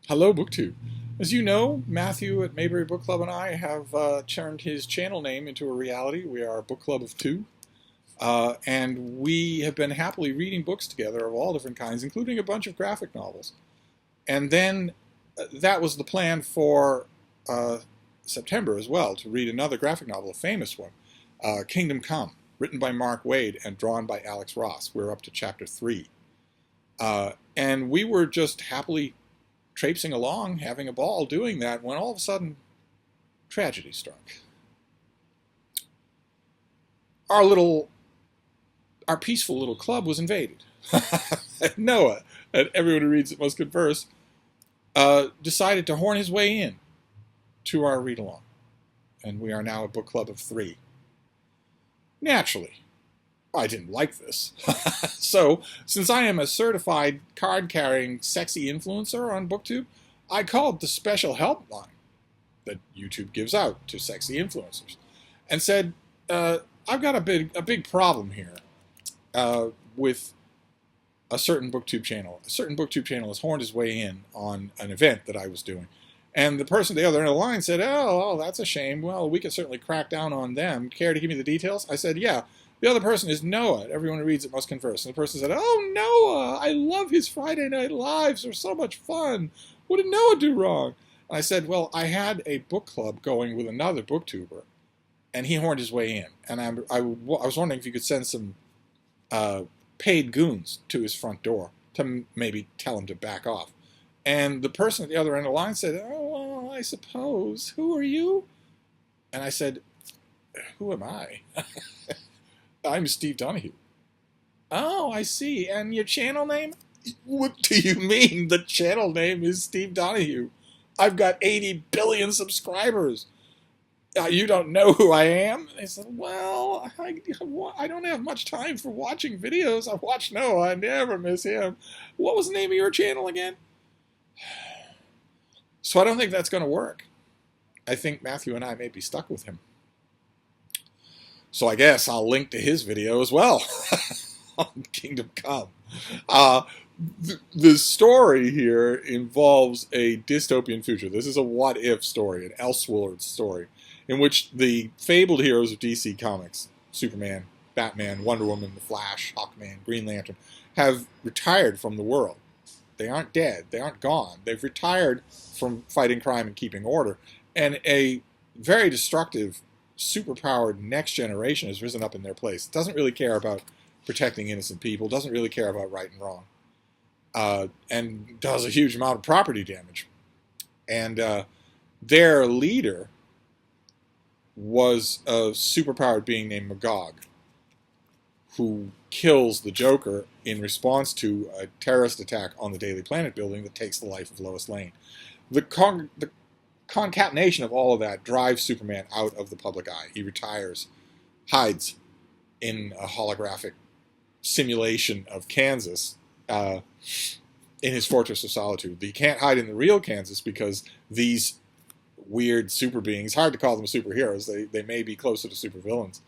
Hello, BookTube. As you know, Matthew at Mayberry Book Club and I have turned his channel name into a reality. We are a book club of two, and we have been happily reading books together of all different kinds, including a bunch of graphic novels. And then that was the plan for September as well, to read another graphic novel, a famous one, Kingdom Come, written by Mark Waid and drawn by Alex Ross. We're up to chapter 3. And we were just happily traipsing along, having a ball doing that, when all of a sudden, tragedy struck. Our peaceful little club was invaded. Noah, and everyone who reads it must converse, decided to horn his way in to our read-along. And we are now a book club of 3. Naturally, I didn't like this. So, since I am a certified card-carrying sexy influencer on BookTube, I called the special helpline that YouTube gives out to sexy influencers and said, I've got a big problem here with a certain BookTube channel. A certain BookTube channel has horned his way in on an event that I was doing. And the person at the other end of the line said, oh, that's a shame. Well, we can certainly crack down on them. Care to give me the details? I said, yeah. The other person is Noah. Everyone who reads it must converse. And the person said, oh, Noah, I love his Friday Night Lives. They're so much fun. What did Noah do wrong? And I said, well, I had a book club going with another booktuber, and he horned his way in. And I was wondering if you could send some paid goons to his front door to maybe tell him to back off. And the person at the other end of the line said, oh, well, I suppose. Who are you? And I said, who am I? I'm Steve Donoghue. Oh, I see. And your channel name? What do you mean the channel name is Steve Donoghue? I've got 80 billion subscribers. You don't know who I am? They said, well, I don't have much time for watching videos. I watch Noah. I never miss him. What was the name of your channel again? So I don't think that's going to work. I think Matthew and I may be stuck with him. So I guess I'll link to his video as well on Kingdom Come. The story here involves a dystopian future. This is a what-if story, an Elseworlds story, in which the fabled heroes of DC Comics, Superman, Batman, Wonder Woman, The Flash, Hawkman, Green Lantern, have retired from the world. They aren't dead. They aren't gone. They've retired from fighting crime and keeping order. And a very destructive, superpowered next generation has risen up in their place. It doesn't really care about protecting innocent people, doesn't really care about right and wrong, and does a huge amount of property damage. And their leader was a superpowered being named Magog, who kills the Joker in response to a terrorist attack on the Daily Planet building that takes the life of Lois Lane. The concatenation of all of that drives Superman out of the public eye. He retires, hides in a holographic simulation of Kansas in his Fortress of Solitude. He can't hide in the real Kansas because these weird super beings, hard to call them superheroes, they may be closer to supervillains,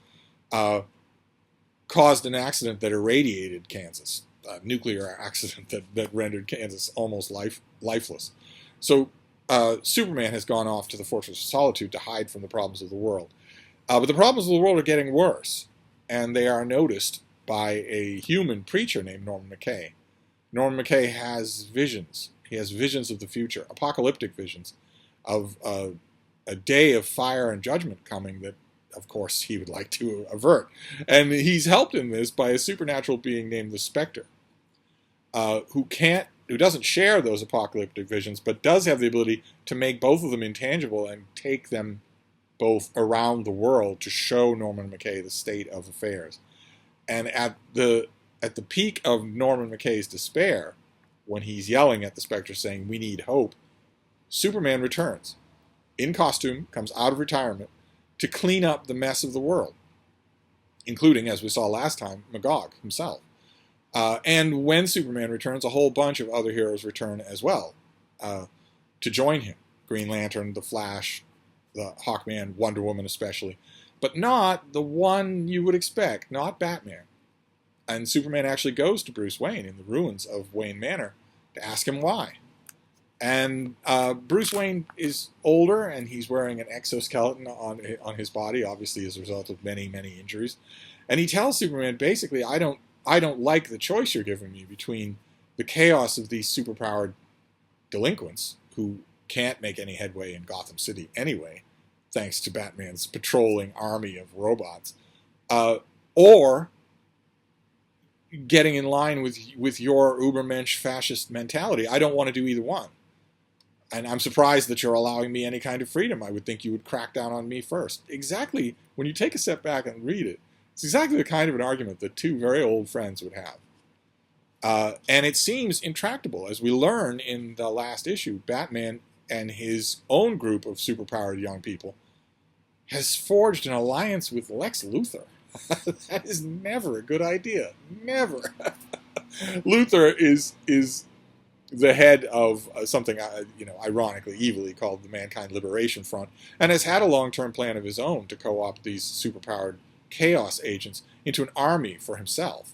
caused an accident that irradiated Kansas, a nuclear accident that rendered Kansas almost lifeless. So Superman has gone off to the Fortress of Solitude to hide from the problems of the world. But the problems of the world are getting worse, and they are noticed by a human preacher named Norman McKay. Norman McKay has visions. He has visions of the future, apocalyptic visions, of a day of fire and judgment coming that, of course, he would like to avert. And he's helped in this by a supernatural being named the Spectre, who doesn't share those apocalyptic visions, but does have the ability to make both of them intangible and take them both around the world to show Norman McKay the state of affairs. And at the peak of Norman McKay's despair, when he's yelling at the Spectre saying, we need hope, Superman returns, in costume, comes out of retirement, to clean up the mess of the world, including, as we saw last time, Magog himself. And when Superman returns, a whole bunch of other heroes return as well to join him. Green Lantern, The Flash, the Hawkman, Wonder Woman especially. But not the one you would expect, not Batman. And Superman actually goes to Bruce Wayne in the ruins of Wayne Manor to ask him why. And Bruce Wayne is older, and he's wearing an exoskeleton on his body, obviously as a result of many injuries. And he tells Superman basically, I don't like the choice you're giving me between the chaos of these superpowered delinquents who can't make any headway in Gotham City anyway, thanks to Batman's patrolling army of robots, or getting in line with your Ubermensch fascist mentality. I don't want to do either one. And I'm surprised that you're allowing me any kind of freedom. I would think you would crack down on me first. Exactly, when you take a step back and read it, it's exactly the kind of an argument that two very old friends would have. And it seems intractable. As we learn in the last issue, Batman and his own group of superpowered young people has forged an alliance with Lex Luthor. That is never a good idea. Never. Luthor is the head of something, ironically, evilly called the Mankind Liberation Front, and has had a long-term plan of his own to co-opt these superpowered chaos agents into an army for himself.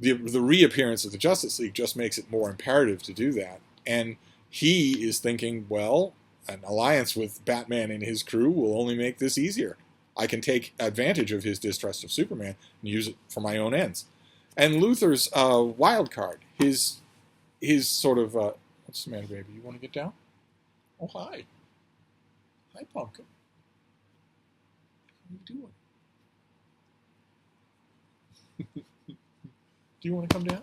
The reappearance of the Justice League just makes it more imperative to do that. And he is thinking, well, an alliance with Batman and his crew will only make this easier. I can take advantage of his distrust of Superman and use it for my own ends. And Luthor's wild card, his sort of, what's the matter, baby? You want to get down? Oh, hi. Hi, Pumpkin. What are you doing? Do you want to come down?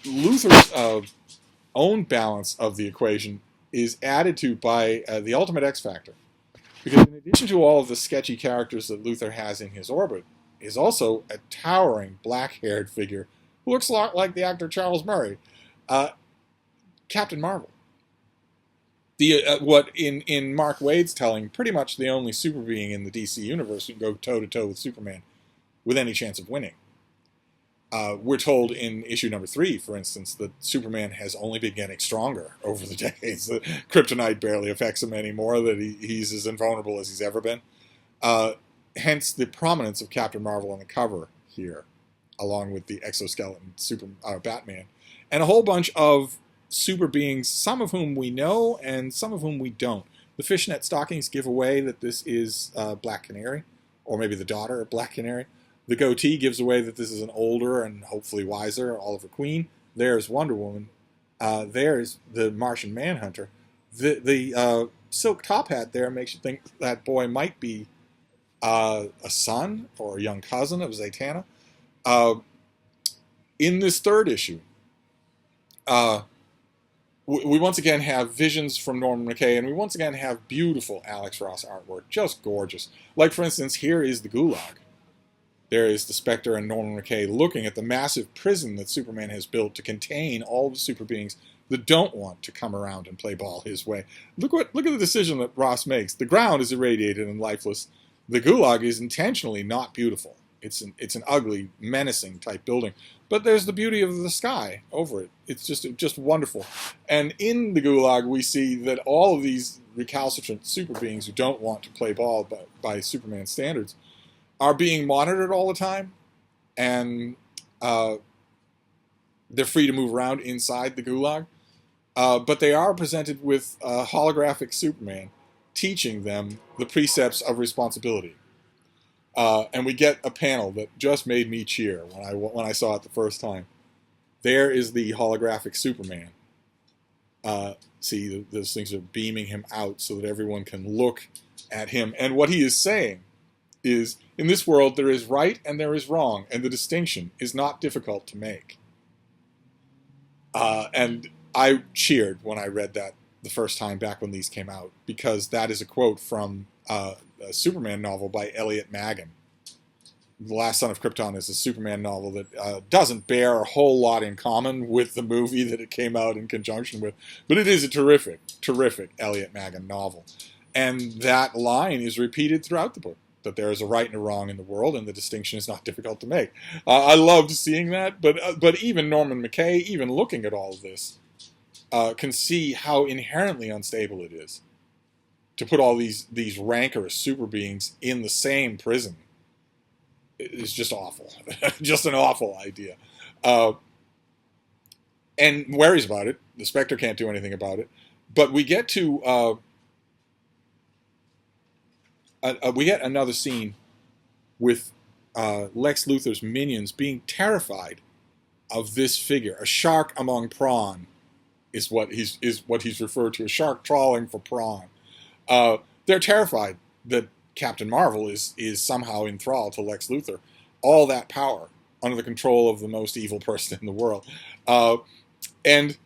Luthor's own balance of the equation is added to by the ultimate X factor. Because in addition to all of the sketchy characters that Luthor has in his orbit, is also a towering black-haired figure who looks a lot like the actor Charles Murray, Captain Marvel. What in Mark Waid's telling, pretty much the only super being in the DC universe who can go toe-to-toe with Superman with any chance of winning. We're told in issue number 3, for instance, that Superman has only been getting stronger over the decades. That kryptonite barely affects him anymore, that he's as invulnerable as he's ever been. Hence the prominence of Captain Marvel on the cover here, along with the exoskeleton Batman. And a whole bunch of super beings, some of whom we know and some of whom we don't. The fishnet stockings give away that this is Black Canary, or maybe the daughter of Black Canary. The goatee gives away that this is an older and hopefully wiser Oliver Queen. There's Wonder Woman. There's the Martian Manhunter. The silk top hat there makes you think that boy might be a son or a young cousin of Zatanna. In this third issue, we once again have visions from Norman McKay, and we once again have beautiful Alex Ross artwork, just gorgeous. Like, for instance, here is the Gulag. There is the Spectre and Norman McKay looking at the massive prison that Superman has built to contain all the super beings that don't want to come around and play ball his way. Look at the decision that Ross makes. The ground is irradiated and lifeless. The Gulag is intentionally not beautiful. It's an ugly, menacing type building. But there's the beauty of the sky over it. It's just wonderful. And in the Gulag, we see that all of these recalcitrant super beings who don't want to play ball by Superman standards are being monitored all the time, and they're free to move around inside the Gulag. But they are presented with a holographic Superman teaching them the precepts of responsibility. And we get a panel that just made me cheer when I saw it the first time. There is the holographic Superman. See, those things are beaming him out so that everyone can look at him. And what he is saying is, in this world, there is right and there is wrong, and the distinction is not difficult to make. And I cheered when I read that the first time back when these came out, because that is a quote from a Superman novel by Elliot Magan. The Last Son of Krypton is a Superman novel that doesn't bear a whole lot in common with the movie that it came out in conjunction with, but it is a terrific, terrific Elliot Magan novel. And that line is repeated throughout the book, that there is a right and a wrong in the world, and the distinction is not difficult to make. I loved seeing that, but even Norman McKay, even looking at all of this, can see how inherently unstable it is to put all these rancorous super beings in the same prison. It's just awful. Just an awful idea. and worries about it. The Spectre can't do anything about it. But we get to we get another scene with Lex Luthor's minions being terrified of this figure. A shark among prawn is what he's referred to. A shark trawling for prawn. They're terrified that Captain Marvel is somehow enthralled to Lex Luthor. All that power under the control of the most evil person in the world. And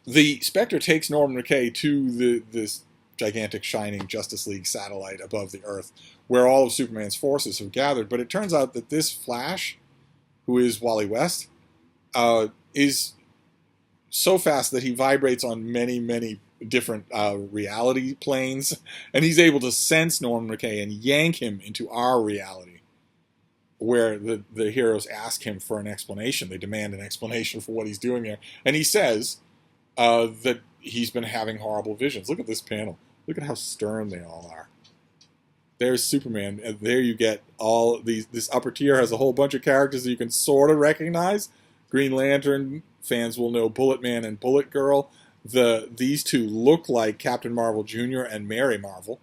the Spectre takes Norman McKay to this gigantic shining Justice League satellite above the Earth, where all of Superman's forces have gathered. But it turns out that this Flash, who is Wally West, is so fast that he vibrates on many, many different reality planes, and he's able to sense Norman McKay and yank him into our reality, where the heroes ask him for an explanation. They demand an explanation for what he's doing there. And he says that he's been having horrible visions. Look at this panel. Look at how stern they all are. There's Superman, and there you get all these. This upper tier has a whole bunch of characters that you can sort of recognize. Green Lantern, fans will know Bullet Man and Bullet Girl. These two look like Captain Marvel Jr. and Mary Marvel,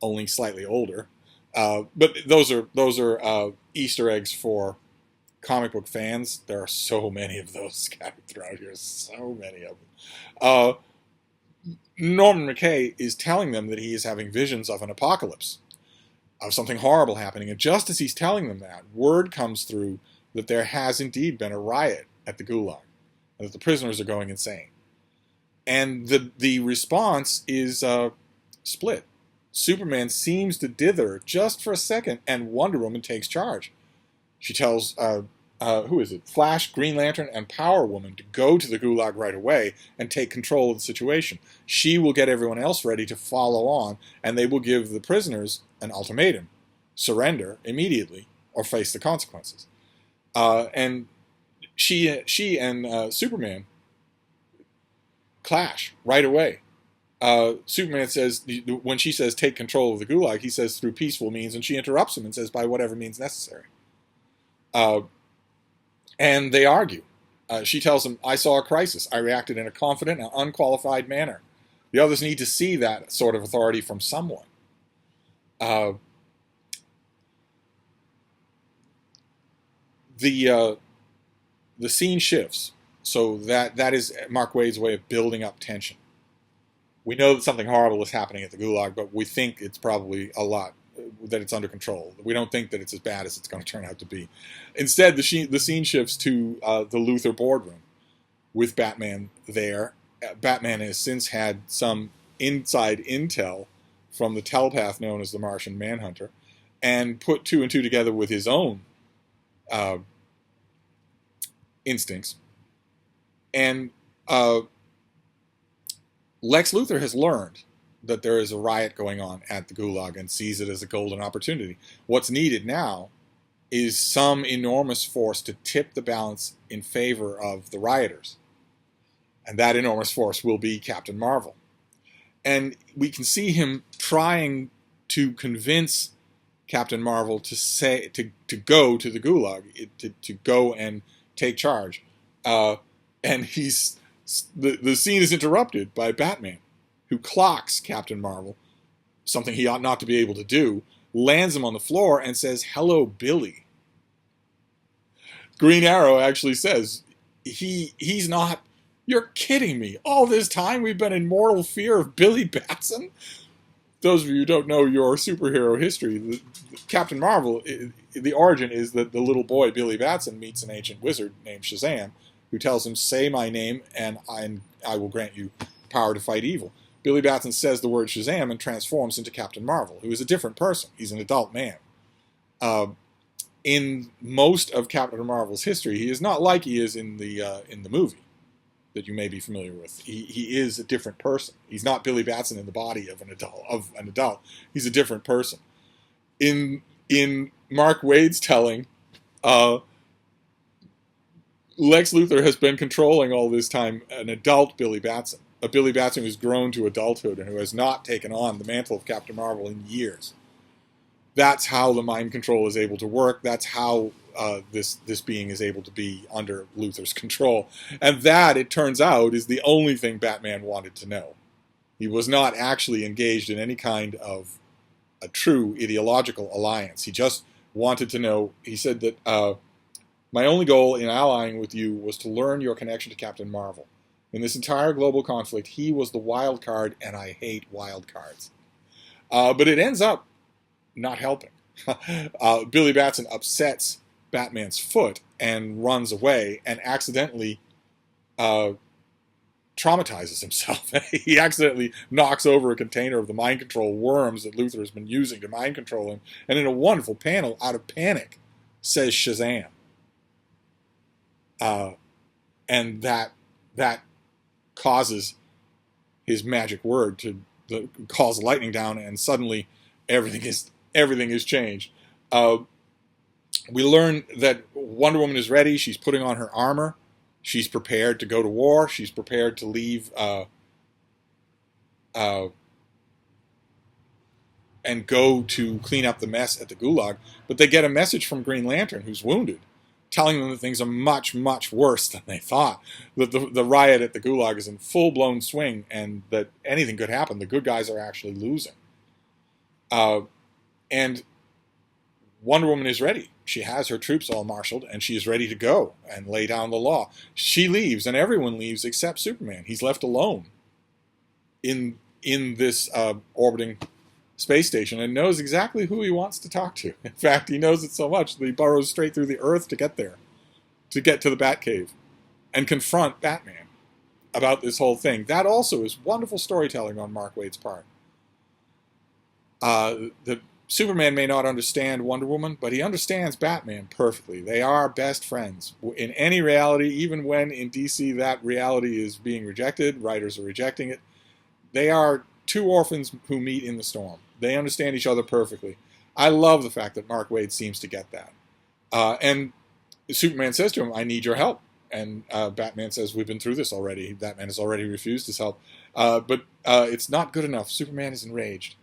only slightly older. But those are Easter eggs for comic book fans. There are so many of those scattered throughout here. So many of them. Norman McKay is telling them that he is having visions of an apocalypse, of something horrible happening. And just as he's telling them that, word comes through that there has indeed been a riot at the Gulag, and that the prisoners are going insane. And the response is split. Superman seems to dither just for a second, and Wonder Woman takes charge. She tells, who is it? Flash, Green Lantern, and Power Woman to go to the Gulag right away and take control of the situation. She will get everyone else ready to follow on, and they will give the prisoners an ultimatum: surrender immediately or face the consequences. And she and Superman clash right away. Superman says, when she says take control of the Gulag, he says through peaceful means, and she interrupts him and says by whatever means necessary. And they argue. She tells him, I saw a crisis. I reacted in a confident and unqualified manner. The others need to see that sort of authority from someone. The scene shifts. So that is Mark Waid's way of building up tension. We know that something horrible is happening at the Gulag, but we think it's probably a lot, that it's under control. We don't think that it's as bad as it's going to turn out to be. Instead, the scene shifts to the Luthor boardroom with Batman there. Batman has since had some inside intel from the telepath known as the Martian Manhunter, and put two and two together with his own instincts. And Lex Luthor has learned that there is a riot going on at the Gulag and sees it as a golden opportunity. What's needed now is some enormous force to tip the balance in favor of the rioters. And that enormous force will be Captain Marvel. And we can see him trying to convince Captain Marvel to go to the Gulag, to go and take charge. And the scene is interrupted by Batman, who clocks Captain Marvel, something he ought not to be able to do, lands him on the floor and says, "Hello, Billy." Green Arrow actually says, he's not, you're kidding me. All this time we've been in mortal fear of Billy Batson? Those of you who don't know your superhero history, Captain Marvel, the origin is that the little boy Billy Batson meets an ancient wizard named Shazam, who tells him, say my name and I will grant you power to fight evil. Billy Batson says the word Shazam and transforms into Captain Marvel, who is a different person. He's an adult man. In most of Captain Marvel's history, he is not like he is in the movie that you may be familiar with. He is a different person. He's not Billy Batson in the body of an adult. He's a different person. In Mark Waid's telling, Lex Luthor has been controlling all this time an adult Billy Batson. A Billy Batson who's grown to adulthood and who has not taken on the mantle of Captain Marvel in years. That's how the mind control is able to work. That's how this being is able to be under Luthor's control. And that, it turns out, is the only thing Batman wanted to know. He was not actually engaged in any kind of a true ideological alliance. He just wanted to know. He said that my only goal in allying with you was to learn your connection to Captain Marvel. In this entire global conflict, he was the wild card, and I hate wild cards. But it ends up not helping. Billy Batson upsets Batman's foot and runs away and accidentally traumatizes himself. He accidentally knocks over a container of the mind control worms that Luthor has been using to mind control him, and in a wonderful panel, out of panic, says Shazam. And that causes his magic word to calls lightning down, and suddenly everything is changed. We learn that Wonder Woman is ready. She's putting on her armor. She's prepared to go to war. She's prepared to leave and go to clean up the mess at the Gulag. But they get a message from Green Lantern, who's wounded, telling them that things are much, much worse than they thought. That the riot at the Gulag is in full-blown swing, and that anything could happen. The good guys are actually losing. And Wonder Woman is ready. She has her troops all marshaled, and she is ready to go and lay down the law. She leaves, and everyone leaves except Superman. He's left alone in this orbiting space station, and knows exactly who he wants to talk to. In fact, he knows it so much that he burrows straight through the Earth to get there, to get to the Batcave, and confront Batman about this whole thing. That also is wonderful storytelling on Mark Waid's part. The Superman may not understand Wonder Woman, but he understands Batman perfectly. They are best friends. In any reality, even when in DC that reality is being rejected, writers are rejecting it, they are two orphans who meet in the storm. They understand each other perfectly. I love the fact that Mark Waid seems to get that. And Superman says to him, I need your help. And Batman says, we've been through this already. Batman has already refused his help. But it's not good enough. Superman is enraged.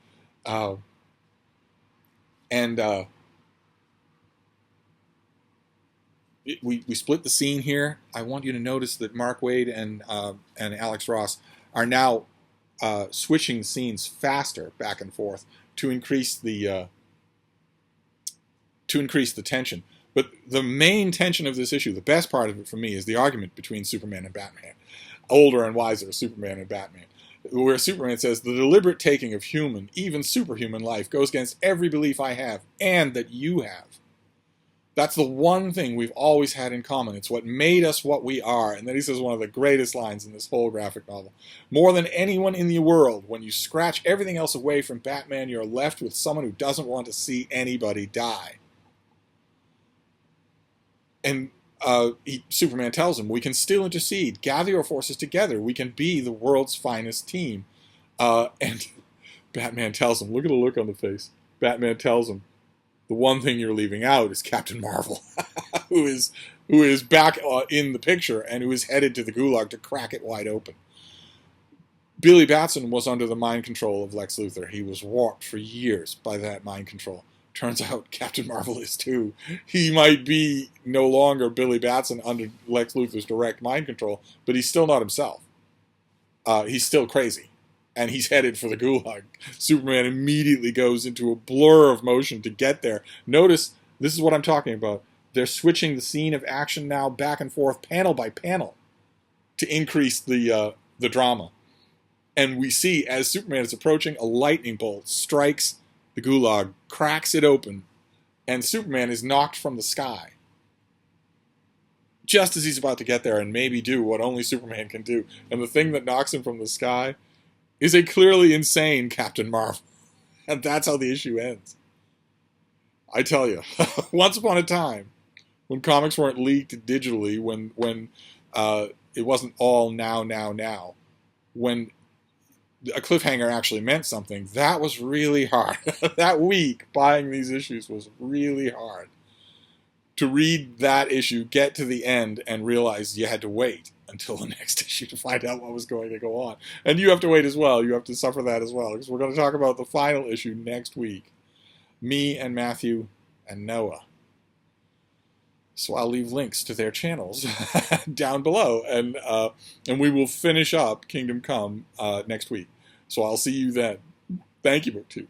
We split the scene here. I want you to notice that Mark Waid and Alex Ross are now switching scenes faster back and forth to increase the tension. But the main tension of this issue, the best part of it for me, is the argument between Superman and Batman. Older and wiser Superman and Batman. Where Superman says, the deliberate taking of human, even superhuman life goes against every belief I have, and that you have. That's the one thing we've always had in common. It's what made us what we are. And then he says one of the greatest lines in this whole graphic novel. More than anyone in the world, when you scratch everything else away from Batman, you're left with someone who doesn't want to see anybody die. And Superman tells him, we can still intercede. Gather your forces together. We can be the world's finest team. And Batman tells him, look at the look on the face. Batman tells him, the one thing you're leaving out is Captain Marvel, who is back in the picture and who is headed to the Gulag to crack it wide open. Billy Batson was under the mind control of Lex Luthor. He was warped for years by that mind control. Turns out Captain Marvel is too. He might be no longer Billy Batson under Lex Luthor's direct mind control, but he's still not himself. He's still crazy. And he's headed for the Gulag. Superman immediately goes into a blur of motion to get there. Notice, this is what I'm talking about. They're switching the scene of action now back and forth, panel by panel, to increase the drama. And we see, as Superman is approaching, a lightning bolt strikes the Gulag, cracks it open, and Superman is knocked from the sky. Just as he's about to get there and maybe do what only Superman can do. And the thing that knocks him from the sky is a clearly insane Captain Marvel. And that's how the issue ends. I tell you, once upon a time, when comics weren't leaked digitally, when it wasn't all now, when a cliffhanger actually meant something, that was really hard. That week, buying these issues was really hard. To read that issue, get to the end, and realize you had to wait until the next issue to find out what was going to go on. And you have to wait as well. You have to suffer that as well, because we're going to talk about the final issue next week. Me and Matthew and Noah. So I'll leave links to their channels down below, and we will finish up Kingdom Come next week. So I'll see you then. Thank you, BookTube.